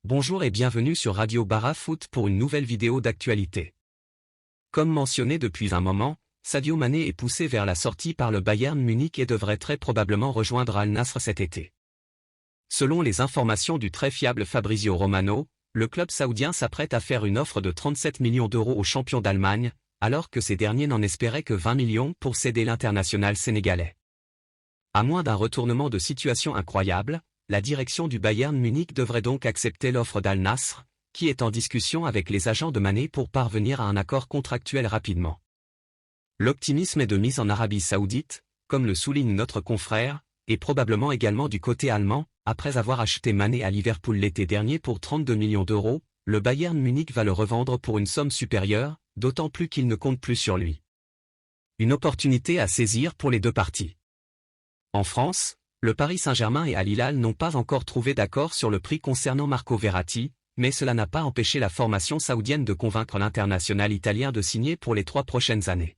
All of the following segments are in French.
Bonjour et bienvenue sur Radio Bara Foot pour une nouvelle vidéo d'actualité. Comme mentionné depuis un moment, Sadio Mané est poussé vers la sortie par le Bayern Munich et devrait très probablement rejoindre Al Nassr cet été. Selon les informations du très fiable Fabrizio Romano, le club saoudien s'apprête à faire une offre de 37 millions d'euros aux champions d'Allemagne, alors que ces derniers n'en espéraient que 20 millions pour céder l'international sénégalais. À moins d'un retournement de situation incroyable, la direction du Bayern Munich devrait donc accepter l'offre d'Al Nassr, qui est en discussion avec les agents de Mané pour parvenir à un accord contractuel rapidement. L'optimisme est de mise en Arabie Saoudite, comme le souligne notre confrère, et probablement également du côté allemand. Après avoir acheté Mané à Liverpool l'été dernier pour 32 millions d'euros, le Bayern Munich va le revendre pour une somme supérieure, d'autant plus qu'il ne compte plus sur lui. Une opportunité à saisir pour les deux parties. En France, le Paris Saint-Germain et Al Hilal n'ont pas encore trouvé d'accord sur le prix concernant Marco Verratti, mais cela n'a pas empêché la formation saoudienne de convaincre l'international italien de signer pour les 3 prochaines années.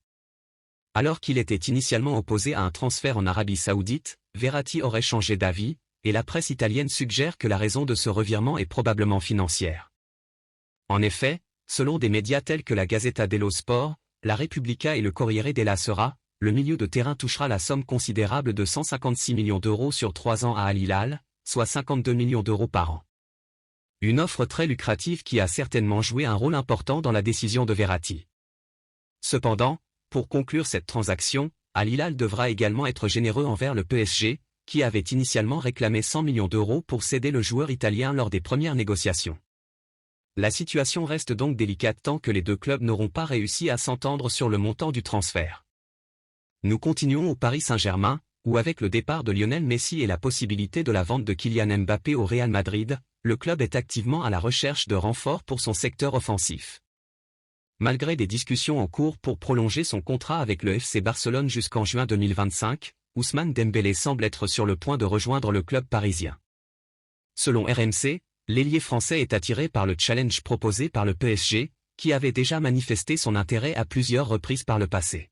Alors qu'il était initialement opposé à un transfert en Arabie Saoudite, Verratti aurait changé d'avis, et la presse italienne suggère que la raison de ce revirement est probablement financière. En effet, selon des médias tels que la Gazzetta dello Sport, la Repubblica et le Corriere della Sera, le milieu de terrain touchera la somme considérable de 156 millions d'euros sur 3 ans à Al Hilal, soit 52 millions d'euros par an. Une offre très lucrative qui a certainement joué un rôle important dans la décision de Verratti. Cependant, pour conclure cette transaction, Al Hilal devra également être généreux envers le PSG, qui avait initialement réclamé 100 millions d'euros pour céder le joueur italien lors des premières négociations. La situation reste donc délicate tant que les deux clubs n'auront pas réussi à s'entendre sur le montant du transfert. Nous continuons au Paris Saint-Germain, où avec le départ de Lionel Messi et la possibilité de la vente de Kylian Mbappé au Real Madrid, le club est activement à la recherche de renforts pour son secteur offensif. Malgré des discussions en cours pour prolonger son contrat avec le FC Barcelone jusqu'en juin 2025, Ousmane Dembélé semble être sur le point de rejoindre le club parisien. Selon RMC, l'ailier français est attiré par le challenge proposé par le PSG, qui avait déjà manifesté son intérêt à plusieurs reprises par le passé.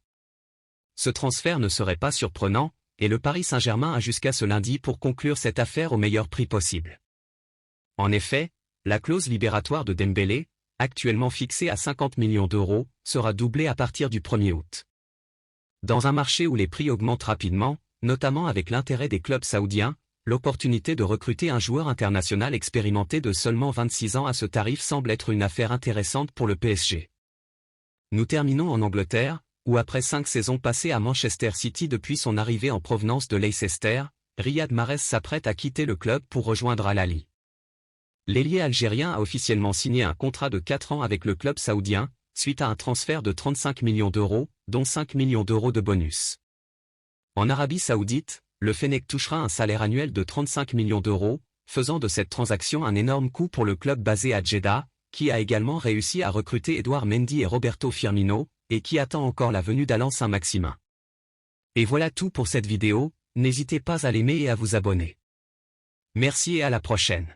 Ce transfert ne serait pas surprenant, et le Paris Saint-Germain a jusqu'à ce lundi pour conclure cette affaire au meilleur prix possible. En effet, la clause libératoire de Dembélé, actuellement fixée à 50 millions d'euros, sera doublée à partir du 1er août. Dans un marché où les prix augmentent rapidement, notamment avec l'intérêt des clubs saoudiens, l'opportunité de recruter un joueur international expérimenté de seulement 26 ans à ce tarif semble être une affaire intéressante pour le PSG. Nous terminons en Angleterre, où après 5 saisons passées à Manchester City depuis son arrivée en provenance de Leicester, Riyad Mahrez s'apprête à quitter le club pour rejoindre Al Ahly. L'ailier algérien a officiellement signé un contrat de 4 ans avec le club saoudien, suite à un transfert de 35 millions d'euros, dont 5 millions d'euros de bonus. En Arabie Saoudite, le Fennec touchera un salaire annuel de 35 millions d'euros, faisant de cette transaction un énorme coup pour le club basé à Jeddah, qui a également réussi à recruter Edouard Mendy et Roberto Firmino, et qui attend encore la venue d'Alan Saint-Maximin. Et voilà tout pour cette vidéo, n'hésitez pas à l'aimer et à vous abonner. Merci et à la prochaine.